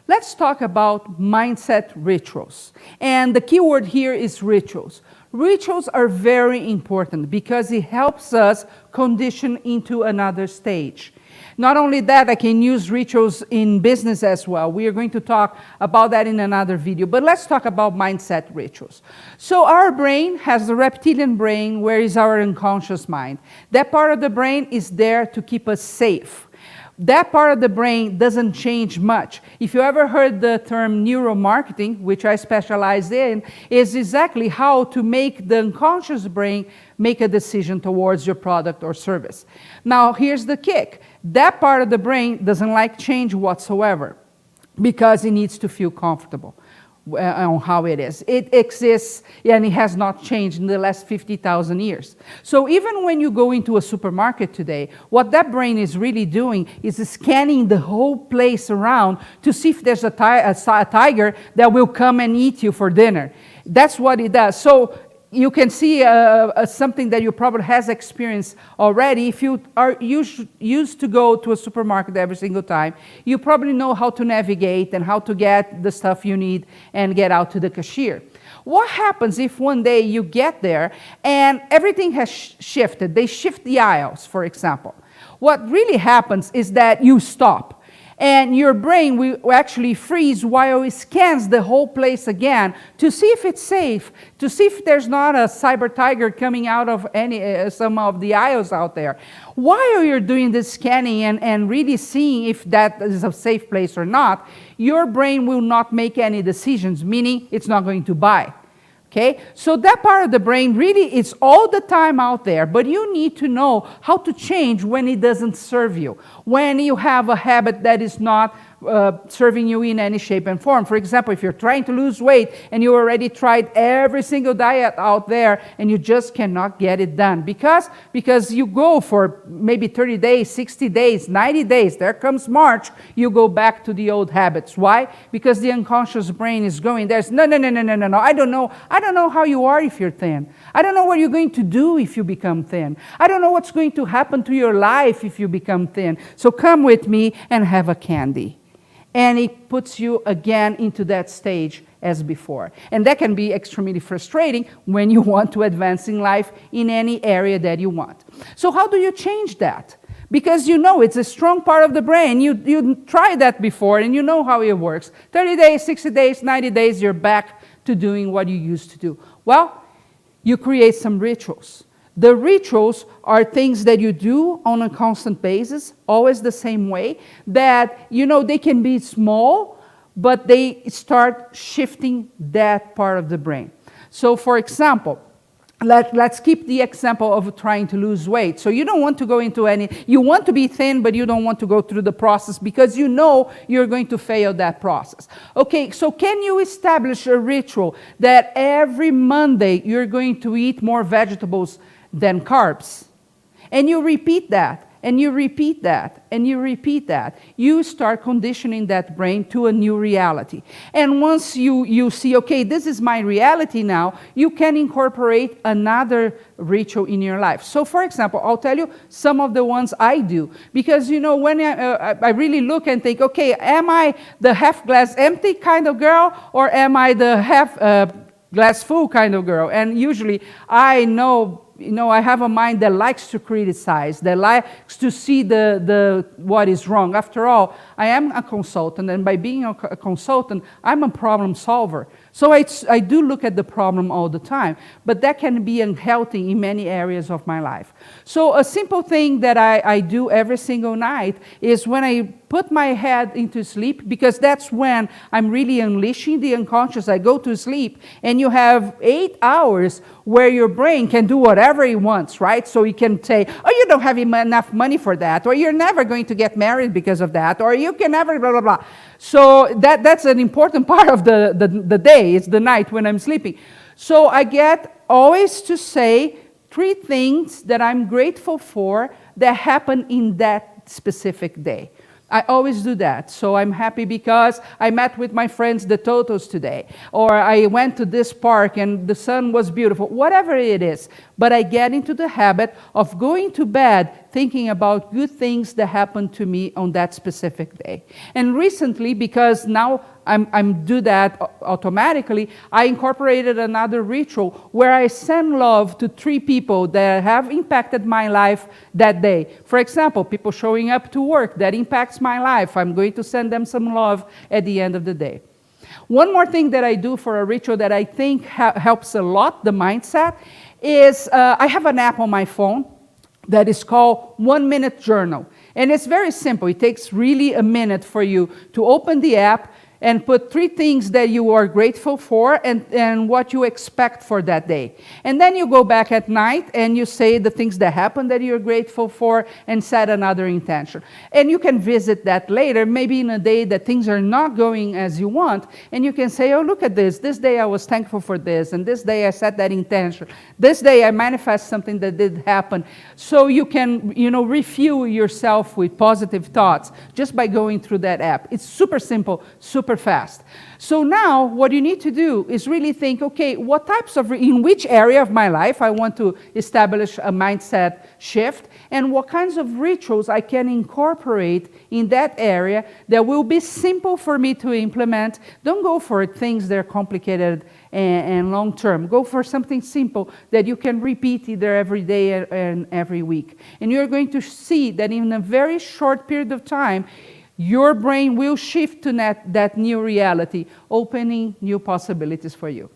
Let's talk about mindset rituals. And the key word here is rituals. Rituals are very important because it helps us condition into another stage. Not only that, I can use rituals in business as well. We are going to talk about that in another video. But let's talk about mindset rituals. So our brain has the reptilian brain, where is our unconscious mind. That part of the brain is there to keep us safe. That part of the brain doesn't change much. If you ever heard the term neuromarketing, which I specialize in, is exactly how to make the unconscious brain make a decision towards your product or service. Now, here's the kick. That part of the brain doesn't like change whatsoever because it needs to feel comfortable on how it is. It exists and it has not changed in the last 50,000 years. So even when you go into a supermarket today, what that brain is really doing is scanning the whole place around to see if there's a tiger that will come and eat you for dinner. That's what it does. So you can see something that you probably has experienced already. If you are used to go to a supermarket every single time, you probably know how to navigate and how to get the stuff you need and get out to the cashier. What happens if one day you get there and everything has shifted? They shift the aisles, for example. What really happens is that you stop. And your brain will actually freeze while it scans the whole place again to see if it's safe, to see if there's not a cyber tiger coming out of some of the aisles out there. While you're doing this scanning and really seeing if that is a safe place or not, your brain will not make any decisions, meaning it's not going to buy. Okay, so that part of the brain really is all the time out there, but you need to know how to change when it doesn't serve you, when you have a habit that is not serving you in any shape and form. For example, if you're trying to lose weight and you already tried every single diet out there and you just cannot get it done because you go for maybe 30 days, 60 days, 90 days, there comes March, you go back to the old habits. Why? Because the unconscious brain is going, there's no, I don't know how you are if you're thin. I don't know what you're going to do if you become thin. I don't know what's going to happen to your life if you become thin. So come with me and have a candy. And it puts you again into that stage as before. And that can be extremely frustrating when you want to advance in life in any area that you want. So how do you change that? Because you know it's a strong part of the brain. You tried that before and you know how it works. 30 days, 60 days, 90 days, you're back to doing what you used to do. Well, you create some rituals. The rituals are things that you do on a constant basis, always the same way, that, you know, they can be small, but they start shifting that part of the brain. So, for example, let's keep the example of trying to lose weight. So you don't want to go into you want to be thin, but you don't want to go through the process because you know you're going to fail that process. Okay, so can you establish a ritual that every Monday you're going to eat more vegetables than carbs? And you repeat that, and you repeat that, and you repeat that. You start conditioning that brain to a new reality. And once you see, okay, this is my reality now, you can incorporate another ritual in your life. So, for example, I'll tell you some of the ones I do. Because, you know, when I really look and think, okay, am I the half glass empty kind of girl, or am I the half glass full kind of girl? And usually I know, I have a mind that likes to criticize, that likes to see the what is wrong. After all, I am a consultant, and by being a consultant, I'm a problem solver. So I do look at the problem all the time, but that can be unhealthy in many areas of my life. So a simple thing that I do every single night is when I put my head into sleep, because that's when I'm really unleashing the unconscious. I go to sleep, and you have 8 hours where your brain can do whatever it wants, right? So you can say, oh, you don't have enough money for that, or you're never going to get married because of that, or you can never blah, blah, blah. So that's an important part of the day. It's the night when I'm sleeping. So I get always to say 3 things that I'm grateful for that happen in that specific day. I always do that. So I'm happy because I met with my friends, the Totos, today. Or I went to this park and the sun was beautiful. Whatever it is. But I get into the habit of going to bed thinking about good things that happened to me on that specific day. And recently, because now I'm do that automatically, I incorporated another ritual where I send love to 3 people that have impacted my life that day. For example, people showing up to work, that impacts my life. I'm going to send them some love at the end of the day. One more thing that I do for a ritual that I think helps a lot, the mindset, is I have an app on my phone that is called 1 Minute Journal. And it's very simple. It takes really a minute for you to open the app and put 3 things that you are grateful for and what you expect for that day. And then you go back at night and you say the things that happened that you're grateful for and set another intention. And you can visit that later, maybe in a day that things are not going as you want, and you can say, oh, look at this. This day I was thankful for this, and this day I set that intention. This day I manifest something that did happen. So you can, refuel yourself with positive thoughts just by going through that app. It's super simple, super fast. So now what you need to do is really think, okay, what types of, in which area of my life I want to establish a mindset shift, and what kinds of rituals I can incorporate in that area that will be simple for me to implement. Don't go for things that are complicated and long-term. Go for something simple that you can repeat either every day and every week. And you're going to see that in a very short period of time, your brain will shift to that new reality, opening new possibilities for you.